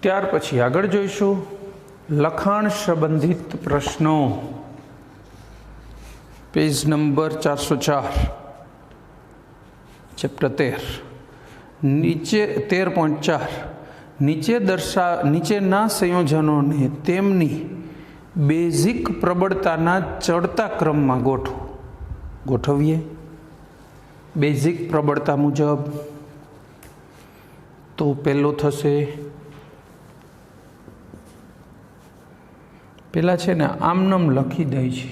ત્યાર પછી આગળ જોઈશું લખાણ સંબંધિત પ્રશ્નો, પેજ નંબર 404, ચેપ્ટર 13, નીચે 13.4 નીચેના સંયોજનોને તેમની બેઝિક પ્રબળતાના ચડતા ક્રમમાં ગોઠવીએ. બેઝિક પ્રબળતા મુજબ તો પહેલું થશે, પહેલાં છે ને આમનામ લખી દઈ છે,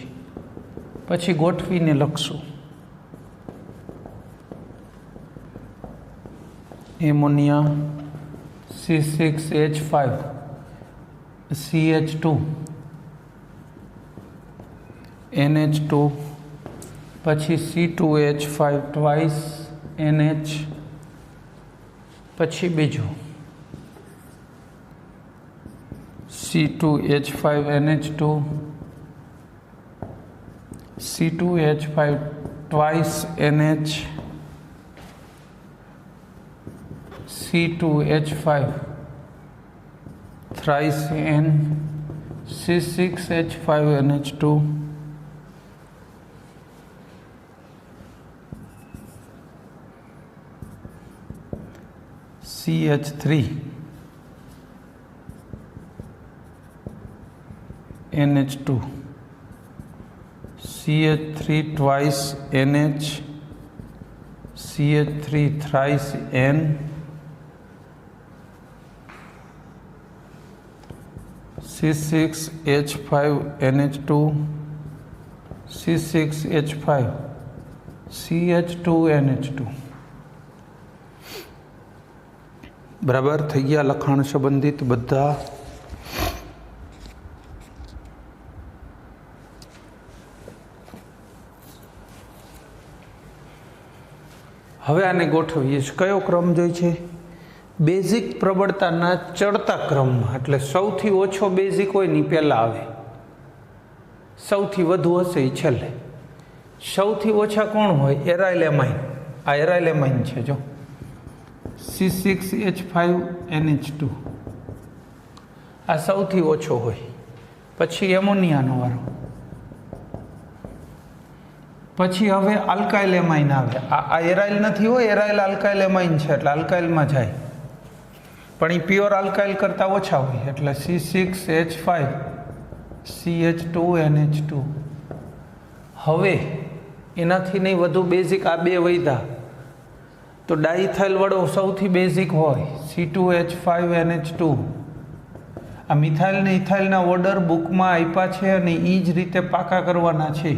પછી ગોઠવીને લખશું. એમોનિયા C6H5 CH2 NH2 પછી C2H5 ટ્વાઇસ NH, પછી બીજું C2H5NH2 C2H5 twice NH, C2H5 thrice N, C6H5NH2 CH3 NH2 CH3 twice NH, CH3 thrice N, C6H5NH2 C6H5 CH2NH2. બરાબર થઈ ગયા લખાણ સંબંધિત બધા. હવે આને ગોઠવીએ. કયો ક્રમ જોઈએ છે? બેઝિક પ્રબળતાના ચડતા ક્રમમાં, એટલે સૌથી ઓછો બેઝિક હોય ને પહેલાં આવે, સૌથી વધુ હશે એ છેલ્લે. સૌથી ઓછા કોણ હોય? Aryl amine. આ એરાઇલ એમાઇન છે જો, C6H5NH2, આ સૌથી ઓછો હોય. પછી એમોનિયાનો વારો, પછી હવે આલ્કાઇલ એમાઇન આવે. આ એરાઇલ નથી હોય, એરાઇલ આલ્કાઇલ એમાઇન છે એટલે આલ્કાઇલમાં જાય, પણ એ પ્યોર આલ્કાઇલ કરતાં ઓછા હોય એટલે C6H5 CH2NH2. હવે એનાથી નહીં વધુ બેઝિક આ બે વૈધા તો ડાઇથાઇલ વાળો સૌથી બેઝિક હોય C2H5NH2. આ મિથાઇલ ને ઇથાઇલના ઓર્ડર બુકમાં આપ્યા છે અને એ જ રીતે પાકા કરવાના છે,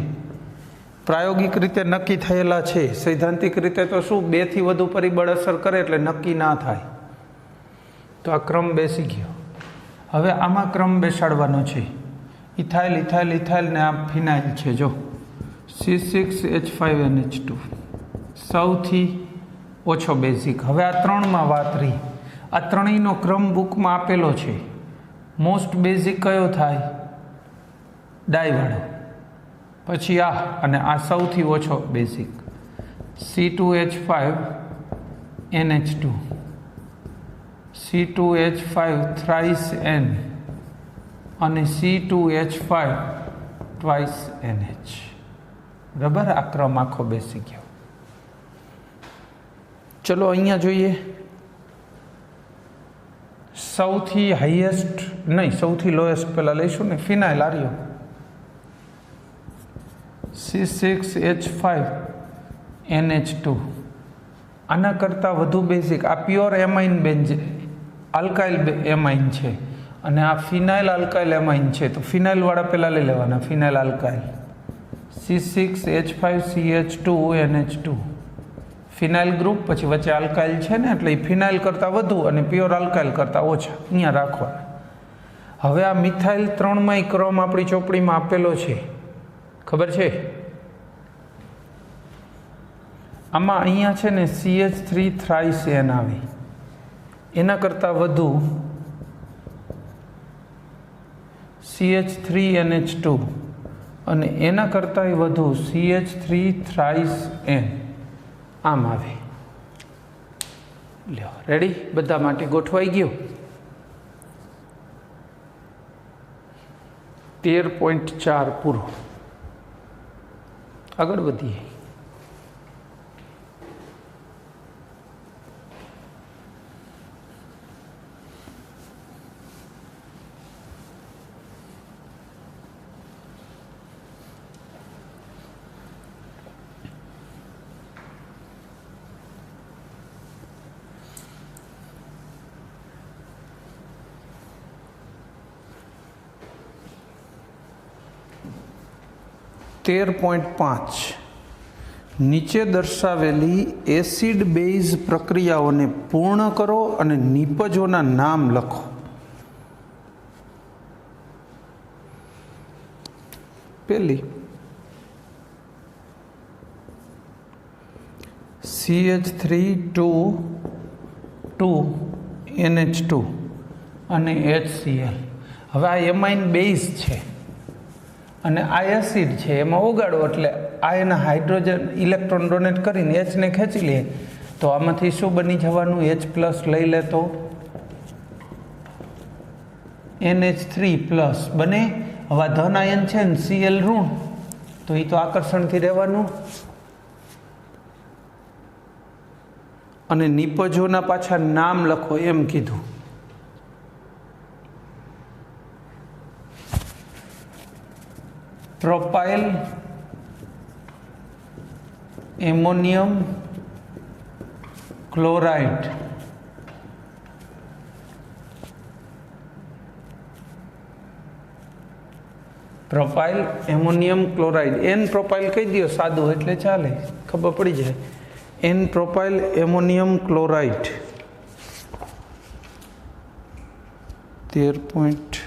પ્રાયોગિક રીતે નક્કી થયેલા છે. સૈદ્ધાંતિક રીતે તો શું, 2 થી વધુ પરિબળ અસર કરે એટલે નક્કી ના થાય. તો આ ક્રમ બેસી ગયો. હવે આમાં ક્રમ બેસાડવાનો છે. ઇથાઇલ ઇથાઇલ ઇથાઇલ ને આ ફિનાઇલ છે જો, C6H5NH2 સૌથી ઓછો બેઝિક. હવે આ ત્રણમાં વાત રહી. આ ત્રણેયનો ક્રમ બુકમાં આપેલો છે. મોસ્ટ બેઝિક કયો થાય? ડાયવાળો. પછી આ, અને આ સૌથી ઓછો basic C2H5NH2 C2H5 thrice N અને C2H5 twice NH. બરાબર, આ ક્રમ આખો બેસી ગયો. ચલો અહીંયા જોઈએ. સૌથી હાઈએસ્ટ નહીં, સૌથી લોએસ્ટ પહેલાં લઈશું ને. ફિનાઇલ આર્યો C6H5NH2, આના કરતાં વધુ બેઝિક. આ પ્યોર એમાઇન આલ્કાઇલ એમાઇન છે અને આ ફિનાઇલ આલ્કાઇલ એમાઇન છે. તો ફિનાઇલવાળા પહેલાં લઈ લેવાના. ફિનાઇલ આલ્કાઇલ C6H5CH2NH2 ફિનાઇલ ગ્રુપ, પછી વચ્ચે આલ્કાઇલ છે ને એટલે એ ફિનાઇલ કરતાં વધુ અને પ્યોર આલ્કાઇલ કરતાં ઓછા અહીંયા રાખવાના. હવે આ મિથાઇલ 3માંય ક્રમ આપણી ચોપડીમાં આપેલો છે, ખબર છે? આમાં અહીંયા છે ને CH3 thrice N આવે, એના કરતાં વધુ CH3NH2 અને એના કરતાંય વધુ CH3 thrice N આમ આવે. લ્યો રેડી, બધા માટે ગોઠવાઈ ગયું. 13.4 પૂરો. આગળ વધીએ. તેર 13.5 નીચે દર્શાવેલી એસિડ બેઝ પ્રક્રિયાઓને પૂર્ણ કરો અને નિપજોના નામ લખો. પહેલી CH3 2 NH2 અને HCl. હવે આ એમાઇન બેઝ છે અને આ એસિડ છે, એમાં ઓગાળો એટલે આ એના હાઇડ્રોજન ઇલેક્ટ્રોન ડોનેટ કરીને એચને ખેંચી લે તો આમાંથી શું બની જવાનું? H+ લઈ લે તો NH3+ બને. હવે ધન આયન છે ને Cl ઋણ, તો એ તો આકર્ષણથી રહેવાનું. અને નિપજોના પાછા નામ લખો એમ કીધું. Propyl ammonium chloride. Propyl ammonium chloride. N propyl કહી દો સાદું એટલે ચાલે, ખબર પડી જાય. N propyl ammonium chloride 13.5.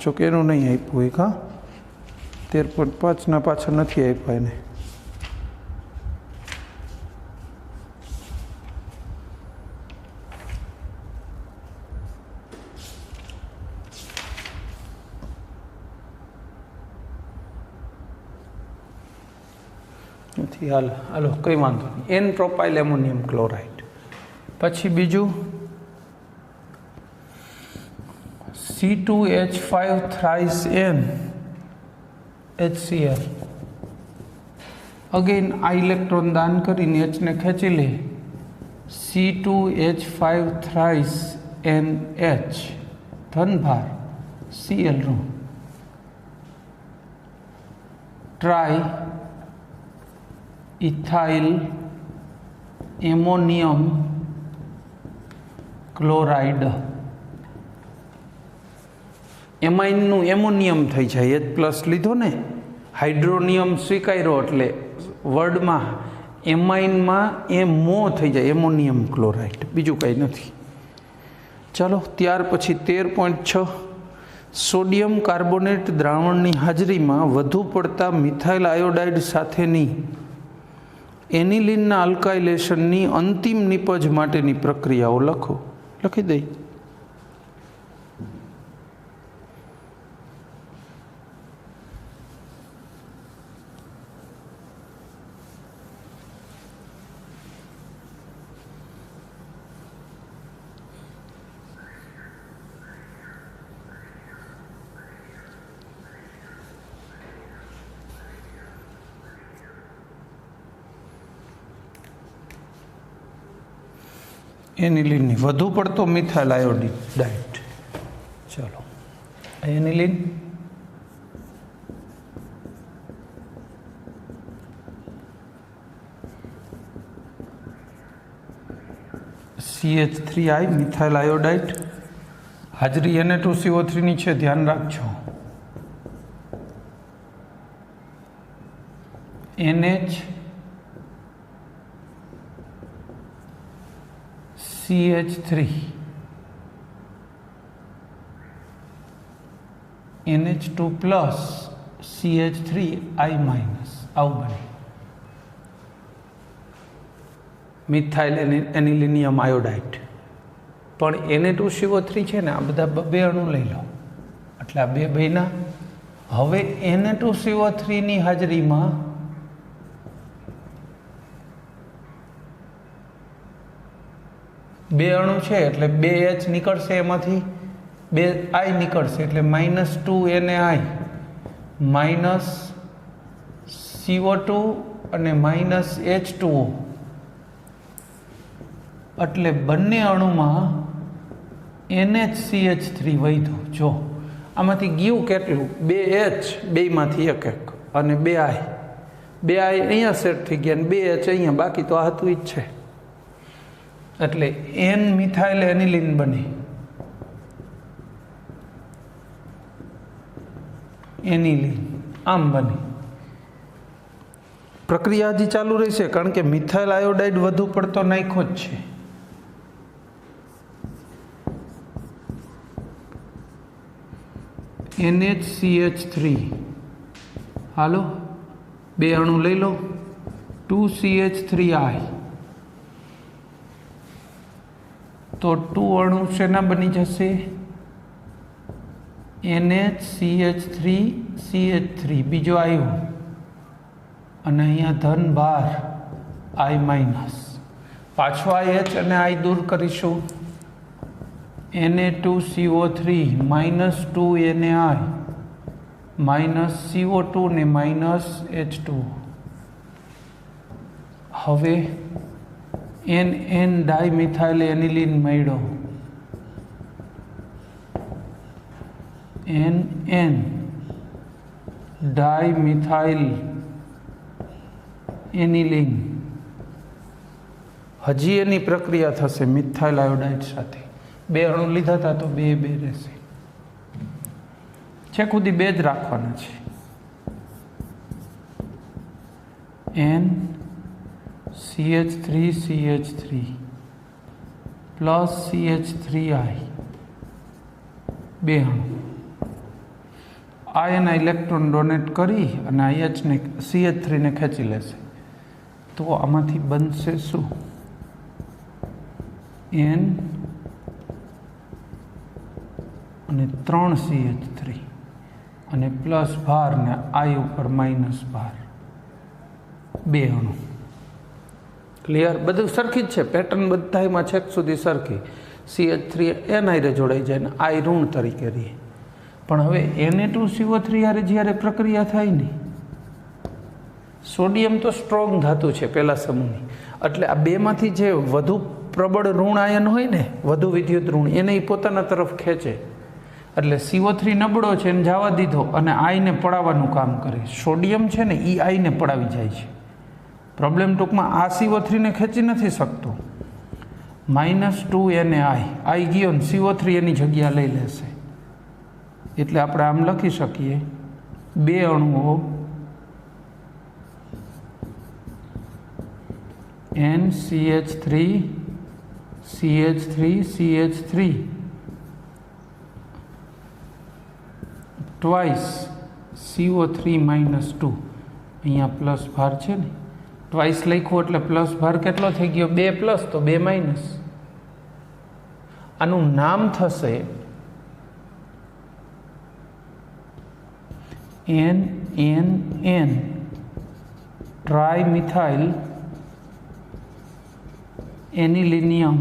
ચોકે એનું નહીં આપ્યું એક. હા, 13.5 ના પાછળ નથી આપ્યા એને. નથી. હાલો કંઈ વાંધો નહીં. N propyl ammonium chloride. પછી બીજું C2H5 thrice N HCl. Again આ ઇલેક્ટ્રોન દાન કરીને એચને ખેંચી લે. C2H5 thrice NH ધનભાર Cl ઋણ. Triethyl ammonium chloride. એમાઇનનું એમોનિયમ થઈ જાય. H+ લીધો ને, હાઇડ્રોનિયમ સ્વીકાર્યો એટલે વર્ડમાં એમાઇનમાં એમો થઈ જાય, એમોનિયમ ક્લોરાઇડ. બીજું કંઈ નથી. ચાલો ત્યાર પછી 13.6 સોડિયમ કાર્બોનેટ દ્રાવણની હાજરીમાં વધુ પડતા મિથાઇલ આયોડાઇડ સાથેની એનિલિનના અલ્કાઇલેશનની અંતિમ નિપજ માટેની પ્રક્રિયાઓ લખો. લખી દઈ. એનિલિનની વધુ પડતો મિથાઇલ આયોડાઇડ. ચલો એનિલિન CH3I મિથાઇલ આયોડાઇડ. હાજરી Na2CO3 ની છે, ધ્યાન રાખજો. NH CH3 NH2+ CH3I- આવું બને. Methyl anilinium iodide. પણ Na2CO3 છે ને, આ બધા બે અણુ લઈ લો એટલે આ બે બેના. હવે Na2CO3 ની હાજરીમાં બે અણુ છે એટલે 2H નીકળશે, એમાંથી 2I નીકળશે એટલે -2 NaI માઇનસ CO2 અને માઇનસ H2O, એટલે બંને અણુમાં NHCH3 વધ્યું. જો આમાંથી ગયું કેટલું? 2H, બેમાંથી એક એક, અને 2I. 2I અહીંયા સેટ થઈ ગયા અને 2H અહીંયા, બાકી તો આ હતું જ છે. એટલે N મિથાઇલ એનિલિન બને. એનિલિન આમ બને. પ્રક્રિયા હજી ચાલુ રહેશે, કારણ કે મિથાઇલ આયોડાઇડ વધુ પડતો નાખ્યો જ છે. NHCH3, હાલો 2 અણુ લઈ લો. 2CH3I, તો 2 અણુ શેના બની જશે? NHCH3CH3, બીજો આવ્યો, અને અહીંયા ધન 12 I માઇનસ. પાછો IH અને I દૂર કરીશું. Na2CO3 minus 2NaI minus CO2 ને માઇનસ H2. હવે NN ડાયમિથાઇલ એનિલિન મળ્યો. NN dimethyl aniline. હજી એની પ્રક્રિયા થશે મિથાઇલ આયોડાઇડ સાથે. 2 અણુ લીધા હતા તો 2 રહેશે. છેક સુધી 2 જ રાખવાના છે. NCH3CH3 પ્લસ CH3I, 2 અણુ. I એના ઇલેક્ટ્રોન ડોનેટ કરી અને IH ને CH3 ને ખેંચી લેશે. તો આમાંથી બનશે શું? N અને 3 CH3 અને પ્લસ ભાર ને I ઉપર માઇનસ ભાર, 2 અણુ. ક્લિયર? બધું સરખી જ છે, પેટર્ન બધામાં છેક સુધી સરખી. CH3 NI રે જોડાઈ જાય ને I ઋણ તરીકે રહે. પણ હવે Na2CO3 હારે જ્યારે પ્રક્રિયા થાય ને, સોડિયમ તો સ્ટ્રોંગ ધાતુ છે પહેલા સમૂહની, એટલે આ બેમાંથી જે વધુ પ્રબળ ઋણ આયન હોય ને, વધુ વિદ્યુત ઋણ, એને પોતાના તરફ ખેંચે. એટલે CO3 નબળો છે એને જવા દીધો અને I ને પડાવવાનું કામ કરે. સોડિયમ છે ને એ I ને પડાવી જાય છે. પ્રોબ્લેમ ટૂંકમાં આ CO3 ને ખેંચી નથી શકતો. માઇનસ 2NaI, I ગયો ને CO3 એની જગ્યા લઈ લેશે. એટલે આપણે આમ લખી શકીએ 2 અણુઓ NCH3 CH3 CH3 twice CO3 minus 2. અહીંયા પ્લસ ભાર છે ને, ટ્વાઇસ લખ્યું એટલે પ્લસ ભાર કેટલો થઈ ગયો? 2 પ્લસ તો 2 માઇનસ. આનું નામ થશે NNN ટ્રાઇમિથાઇલ એનિલિનિયમ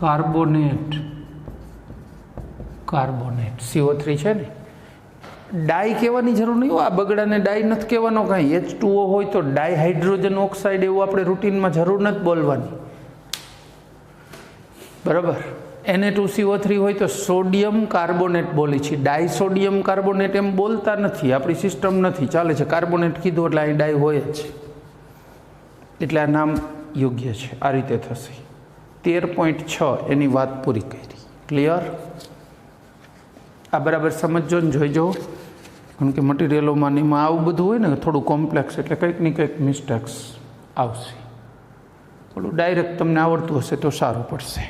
કાર્બોનેટ. CO3 છે ને, ડાય કહેવાની જરૂર નહીં હોય. આ બગડાને ડાય નથી કહેવાનો કાંઈ. H2O હોય તો ડાય હાઇડ્રોજન ઓક્સાઇડ, એવું આપણે રૂટીનમાં જરૂર નથી બોલવાની. બરાબર? Na2CO3 હોય તો સોડિયમ કાર્બોનેટ બોલી છે. ડાય સોડિયમ કાર્બોનેટ એમ બોલતા નથી, આપણી સિસ્ટમ નથી ચાલે છે. કાર્બોનેટ કીધું એટલે અહીં ડાય હોય જ, એટલે આ નામ યોગ્ય છે. આ રીતે થશે. 13.6 એની વાત પૂરી કરી. ક્લિયર? આ બરાબર સમજજો ને જોઈજો, કારણ કે મટીરિયલોમાં ને એમાં આવું બધું હોય ને થોડું કોમ્પ્લેક્સ, એટલે કંઈક ને કંઈક મિસ્ટેક્સ આવશે. થોડું ડાયરેક્ટ તમને આવડતું હશે તો સારું પડશે.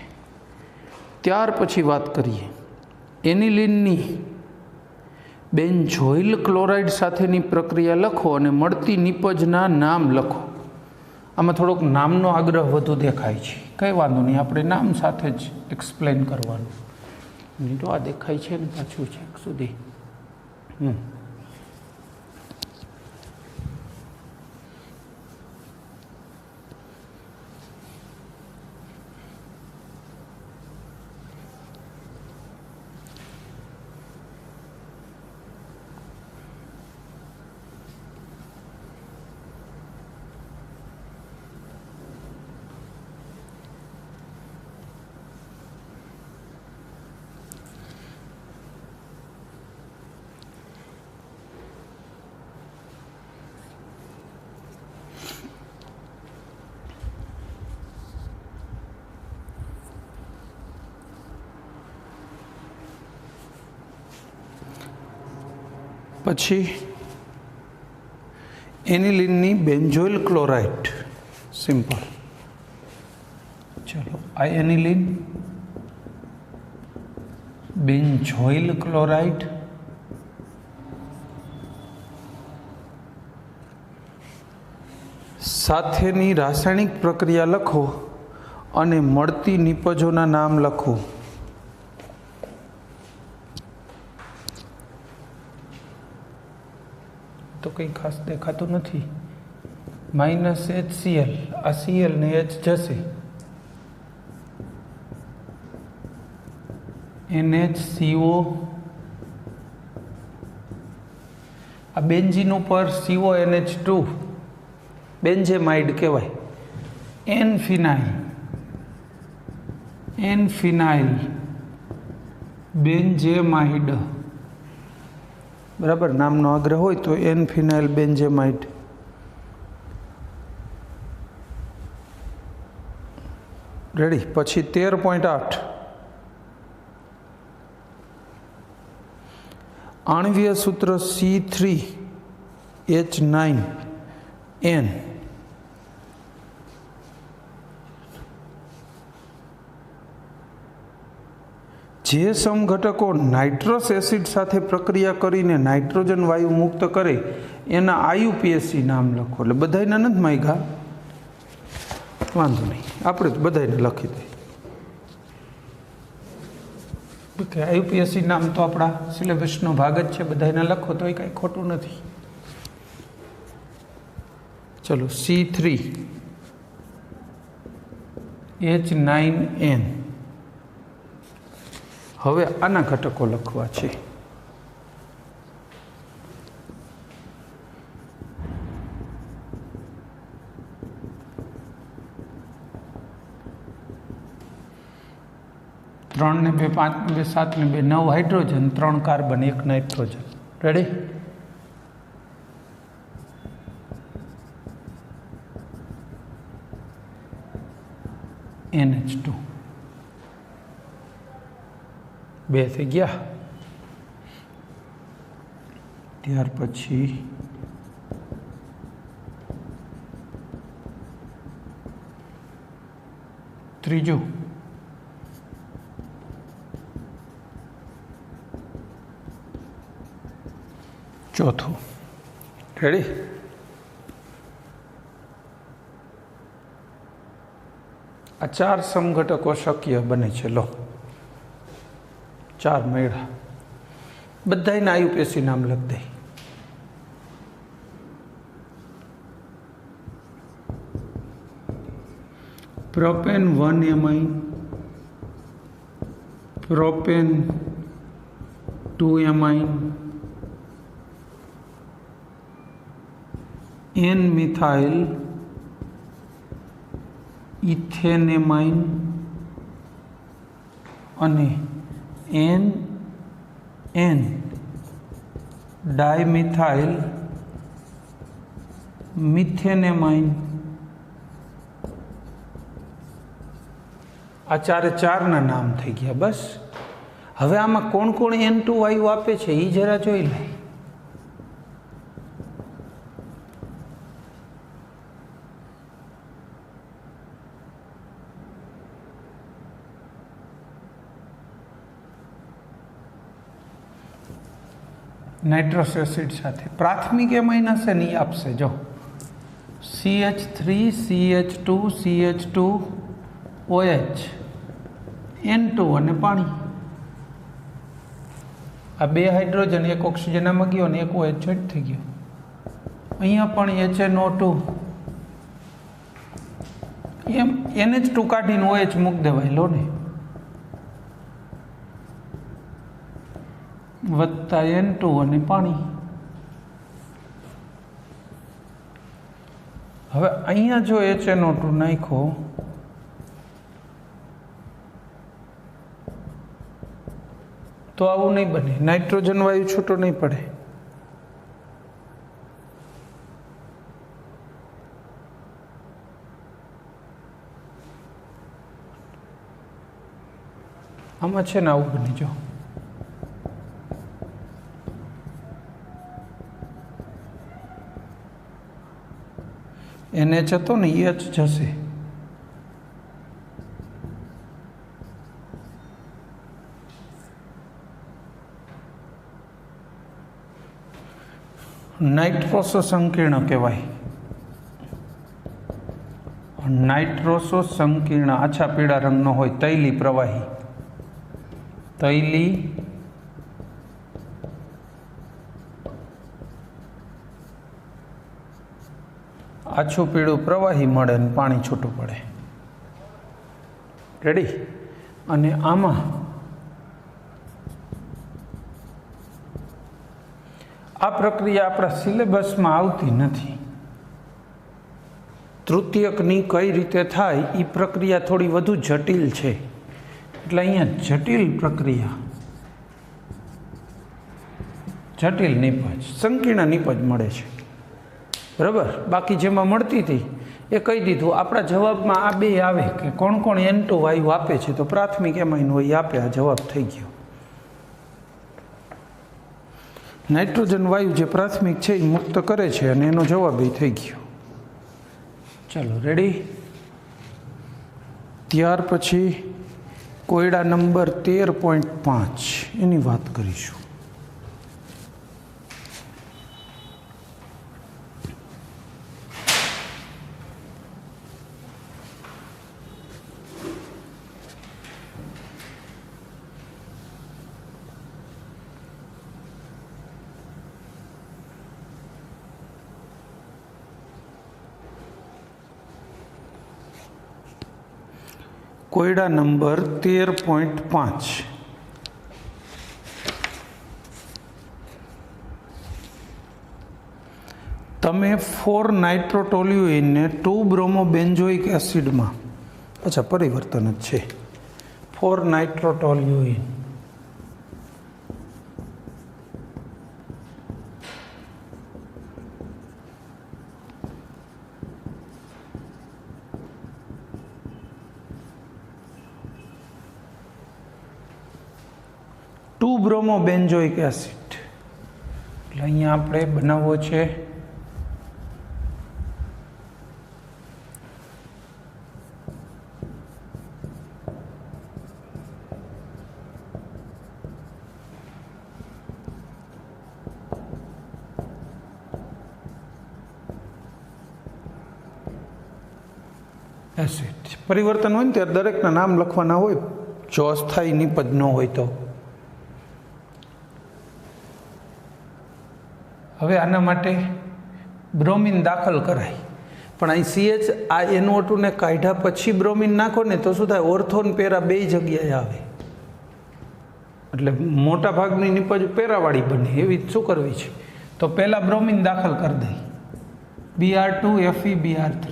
ત્યાર પછી વાત કરીએ એનિલિનની બેન્ઝોઇલ ક્લોરાઇડ સાથેની પ્રક્રિયા લખો અને મળતી નિપજના નામ લખો. આમાં થોડોક નામનો આગ્રહ વધુ દેખાય છે. કંઈ વાંધો નહીં, આપણે નામ સાથે જ એક્સપ્લેન કરવાનું. નહીં તો આ દેખાય છે ને પાછું છે સુધી. પછી એનિલિનની બેન્ઝોઇલ ક્લોરાઇડ સિમ્પલ. ચલો આ એનિલિન બેન્ઝોઇલ ક્લોરાઇડ સાથેની રાસાયણિક પ્રક્રિયા લખો અને મળતી નિપજોના નામ લખો. તો કંઈ ખાસ દેખાતું નથી. -HCl, આ Cl ને H જશે, NHCO. આ બેન્ઝીન ઉપર CONH2 બેન્ઝેમાઇડ કહેવાય. એનફિનાઇલ બેન્ઝેમાઇડ, બરાબર. નામનો આગ્રહ હોય તો એનફિનાઇલ બેન્ઝેમાઇડ. રેડી. પછી 13.8 આણ્વીય સૂત્ર C3H9N. જે સમઘટકો નાઇટ્રસ એસિડ સાથે પ્રક્રિયા કરીને નાઇટ્રોજન વાયુ મુક્ત કરે એના આયુપીએસસી નામ લખો. એટલે બધાયના નથી માંગ્યા, વાંધો નહીં, આપણે જ બધાને લખી દઈએ. કે આયુપીએસસી નામ તો આપણા સિલેબસનો ભાગ જ છે, બધાને લખો તો એ કાંઈ ખોટું નથી. ચલો C3H9N. હવે આના ઘટકો લખવા છે. ત્રણ ને 2 5 ને 2 7 ને 2 9 hydrogen, 3 carbon, 1 nitrogen. Ready. NH2 2 થઈ ગયા. ત્યાર પછી ત્રીજું ચોથું. રેડી. આ 4 સમઘટકો શક્ય બને છે. લો 4 મેળા. બધાયના આયુપીએસસી નામ લખી દે. Propane 1 amine, propane 2 amine, N methyl ethanamine અને N ડાયમિથાઇલ મિથેનેમાઇન. આ 4 નામ થઈ ગયા. બસ. હવે આમાં કોણ કોણ N2 વાયુ આપે છે એ જરા જોઈ લે. નાઇટ્રસ એસિડ સાથે પ્રાથમિક એમાઇન હશે ને એ આપશે. જો CH3 CH2 CH2OH N2 અને પાણી. આ 2 હાઇડ્રોજન, 1 ઓક્સિજન આમાં ગયો ને 1 OH જોઈન્ટ થઈ ગયો. અહીંયા પણ HNO2 એમ NH2 કાઢીને OH મૂકી દેવાય. લો ને વત્તા N2 અને પાણી. હવે અહીંયા જો HNO2 નાખો તો આવું નહીં બને. નાઇટ્રોજન વાયુ છૂટો નહીં પડે. આમાં છે ને આવું બની. જો NH હતો ને H જશે. નાઇટ્રોસો સંકીર્ણ કહેવાય. નાઇટ્રોસો સંકીર્ણ આછા પીળા રંગનો હોય, તૈલી પ્રવાહી. તૈલી આછું પીળું પ્રવાહી મળે અને પાણી છૂટું પડે. રેડી? અને આમાં આ પ્રક્રિયા આપણા સિલેબસમાં આવતી નથી. તૃતીયકની કઈ રીતે થાય એ પ્રક્રિયા થોડી વધુ જટિલ છે, એટલે અહીંયા જટિલ પ્રક્રિયા, જટિલ નિપજ, સંકીર્ણ નિપજ મળે છે. બરાબર? બાકી જેમાં મળતી હતી એ કહી દીધું. આપણા જવાબમાં આ બે આવે કે કોણ કોણ N2 વાયુ આપે છે, તો પ્રાથમિક એમાઇન હોય એ આપે. આ જવાબ થઈ ગયો. નાઇટ્રોજન વાયુ જે પ્રાથમિક છે એ મુક્ત કરે છે અને એનો જવાબ એ થઈ ગયો. ચાલો રેડી? ત્યાર પછી કોયડા નંબર 13.5 એની વાત કરીશું. કોયડા નંબર 13.5. તમે 4 નાઇટ્રોટોલ્યુઇનને 2 બ્રોમોબેન્ઝોઇક એસિડમાં, અચ્છા પરિવર્તન જ છે, 4 નાઇટ્રોટોલ્યુઇન બ્રોમોબેન્ઝોઇક એસિડ, એટલે અહીંયા આપણે બનાવવો છે એસિડ. પરિવર્તન હોય ને ત્યારે દરેકના નામ લખવાના હોય, જો અસ્થાયી નિપજ ન હોય તો. હવે આના માટે બ્રોમિન દાખલ કરાય, પણ અહીં CH આ NO2 ને કાઢ્યા પછી બ્રોમિન નાખો ને તો શું થાય? ઓર્થો ને પેરા બે જગ્યાએ આવે, એટલે મોટા ભાગની નિપજ પેરાવાળી બને. એવી શું કરવી છે? તો પહેલાં બ્રોમિન દાખલ કરી દઈ, Br2 Fe Br3,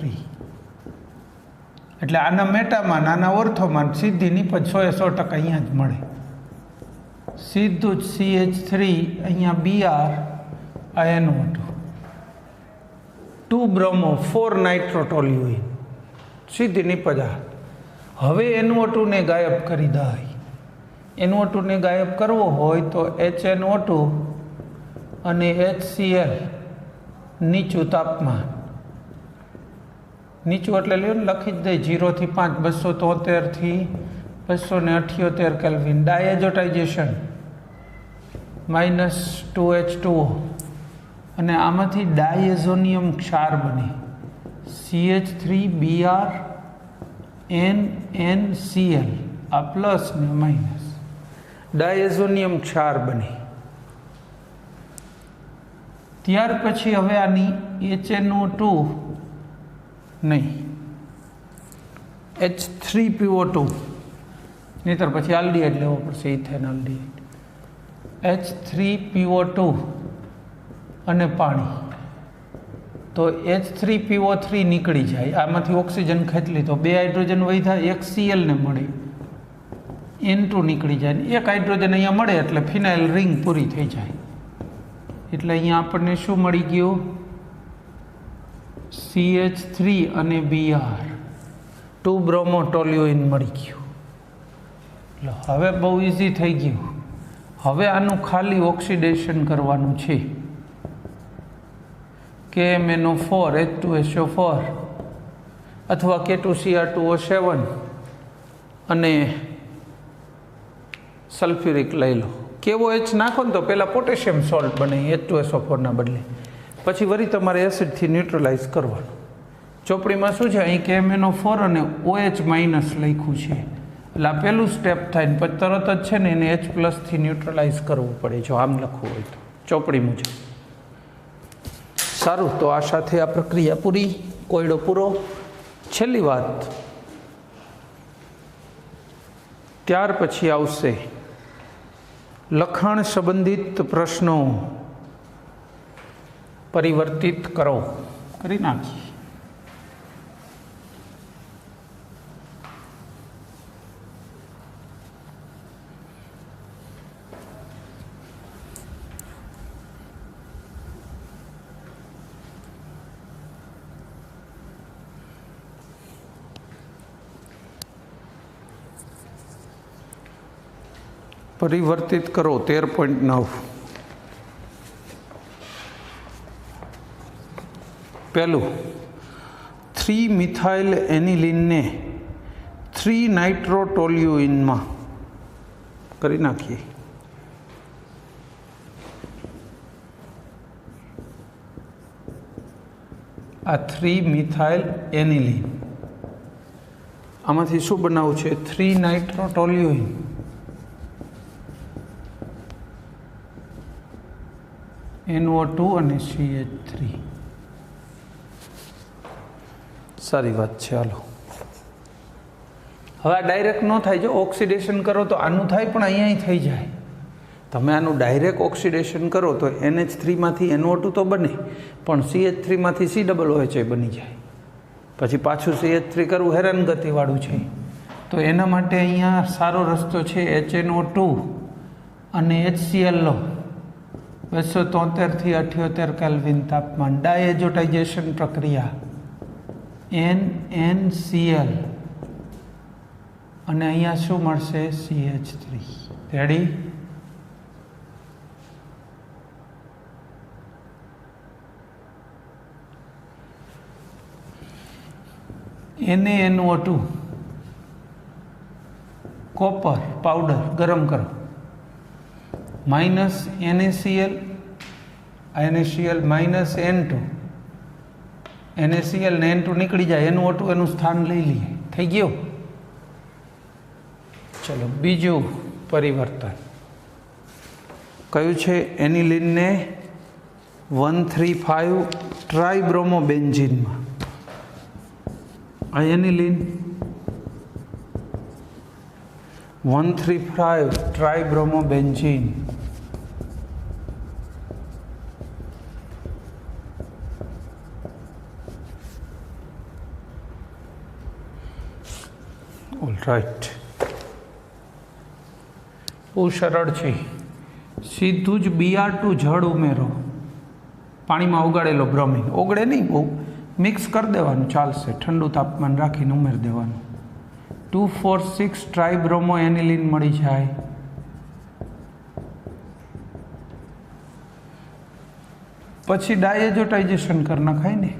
એટલે આના મેટામાં નાના ઓર્થોમાં સીધી નિપજ 100% અહીંયા જ મળે. સીધું જ CH3 અહીંયા Br આ NO2, 2 બ્રોમો 4 નાઇટ્રોટોલ્યુઇન, સીધી નિપજ આ. હવે NO2 ને ગાયબ કરી દાય. NO2 ને ગાયબ કરવો હોય તો HNO2 અને HCl નીચું તાપમાન, નીચું એટલે લ્યો ને લખી જ દઈ 0 થી 5, 273 થી 278 કેલ્વિન. ડાયએઝોટાઇઝેશન -2H2O, અને આમાંથી ડાયએઝોનિયમ ક્ષાર બને, CH3Br NNCl, આ પ્લસ ને માઇનસ, ડાયએઝોનિયમ ક્ષાર બને. ત્યાર પછી હવે આની HNO2 નહીં, H3PO2, નહીતર પછી આલ્ડીહાઇડ લેવો પડશે, ઇથેન આલ્ડીહાઇડ. H3PO2 અને પાણી, તો H3PO3 નીકળી જાય, આમાંથી ઓક્સિજન ખેંચી લીધો, 2 હાઇડ્રોજન વધ્યા, 1 Cl ને મળે, N2 નીકળી જાય, 1 હાઇડ્રોજન અહીંયા મળે એટલે ફિનાઇલ રિંગ પૂરી થઈ જાય. એટલે અહીંયા આપણને શું મળી ગયું? CH3 અને Br 2 બ્રોમોટોલ્યુઇન મળી ગયું. એટલે હવે બહુ ઇઝી થઈ ગયું. હવે આનું ખાલી ઓક્સિડેશન કરવાનું છે KMnO4 H2SO4 અથવા K2Cr2O7 અને સલ્ફ્યુરિક લઈ લો. કેવો H નાખો ને તો પહેલાં પોટેશિયમ સોલ્ટ બને H2SO4ના બદલે, પછી વળી તમારે એસિડથી ન્યુટ્રલાઇઝ કરવાનું. ચોપડીમાં શું છે, અહીં KMnO4 અને OH- લખ્યું છે, એટલે આ પહેલું સ્ટેપ થાય ને પછી તરત જ છે ને એને H+ ન્યુટ્રલાઇઝ કરવું પડે જો આમ લખવું હોય તો ચોપડી મુજબ. સારું, તો આ સાથે આ પ્રક્રિયા પૂરી, કોયડો પૂરો. છેલ્લી વાત, ત્યાર પછી આવશે લખાણ સંબંધિત પ્રશ્નો. પરિવર્તિત કરો, કરી નાખીએ. પરિવર્તિત કરો 13.9. પહેલું, 3-મિથાઇલ એનિલિનને 3-નાઇટ્રોટોલ્યુઇનમાં કરી નાખીએ. આ 3-મિથાઇલ એનિલિન, આમાંથી શું બનાવવું છે? 3-નાઇટ્રોટોલ્યુઇન. NO2 અને CH3. સારી વાત છે. હાલો, હવે આ ડાયરેક્ટ ન થાય. જો ઓક્સિડેશન કરો તો આનું થાય, પણ અહીંયા થઈ જાય. તમે આનું ડાયરેક્ટ ઓક્સિડેશન કરો તો NH3માંથી NO2 તો બને, પણ CH3માંથી COOH બની જાય. પછી પાછું CH3 કરવું હેરાનગતિવાળું છે. તો એના માટે અહીંયા સારો રસ્તો છે, HNO2 અને HCl લો. 273 થી 78 કેલ્વિન તાપમાન, ડાયએઝોટાઇઝેશન પ્રક્રિયા, NNCl, અને અહીંયા શું મળશે? CH3. Ready? NaNO2 copper powder ગરમ કરો, minus NaCl minus N2, NaCl ને N2 નીકળી જાય, NO2 એનું સ્થાન લઈ લઈએ. થઈ ગયું? ચલો, બીજું પરિવર્તન કયું છે? એનિલિનને 135 ટ્રાઇબ્રોમોબેન્ઝીનમાં. આ એનિલિન 135 ટ્રાઇબ્રોમોબેન્ઝીન, ઓલરાઈટ. બહુ સરળ છે. સીધું જ Br2 જળ ઉમેરો, પાણીમાં ઓગાળેલો બ્રોમિન. ઓગળે નહીં બહુ, મિક્સ કરી દેવાનું, ચાલશે. ઠંડુ તાપમાન રાખીને ઉમેરી દેવાનું. 246 ટ્રાઇબ્રોમો એનિલિન મળી જાય. પછી ડાયએઝોટાઇઝેશન કરી નાખાય ને.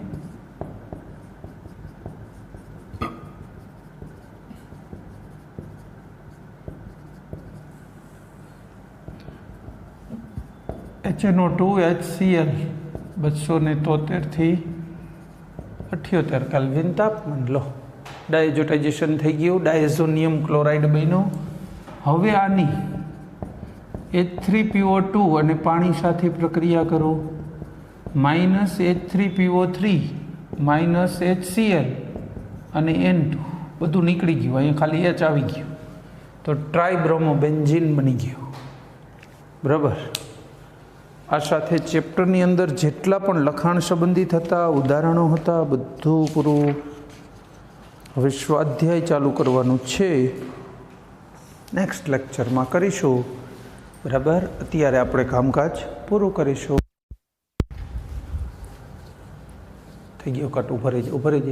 HNO2 HCl 273 થી 78 કેલ્વિન તાપમાન લો. ડાયએઝોટાઇઝેશન થઈ ગયું, ડાયઝોનિયમ ક્લોરાઇડ બન્યો. હવે આની H3PO2 અને પાણી સાથે પ્રક્રિયા કરો, માઇનસ H3PO3 માઇનસ HCl અને N2 બધું નીકળી ગયું, અહીંયા ખાલી H આવી ગયું, તો ટ્રાઇબ્રોમોબેન્ઝીન બની ગયું. બરાબર. આ સાથે ચેપ્ટરની અંદર જેટલા પણ લખાણ સંબંધિત હતા, ઉદાહરણો હતા, બધું પૂરું. હવે સ્વાધ્યાય ચાલુ કરવાનું છે, નેક્સ્ટ લેક્ચરમાં કરીશું. બરાબર. અત્યારે આપણે કામકાજ પૂરું કરીશું. થઈ ગયો કટ? ઉભરે જ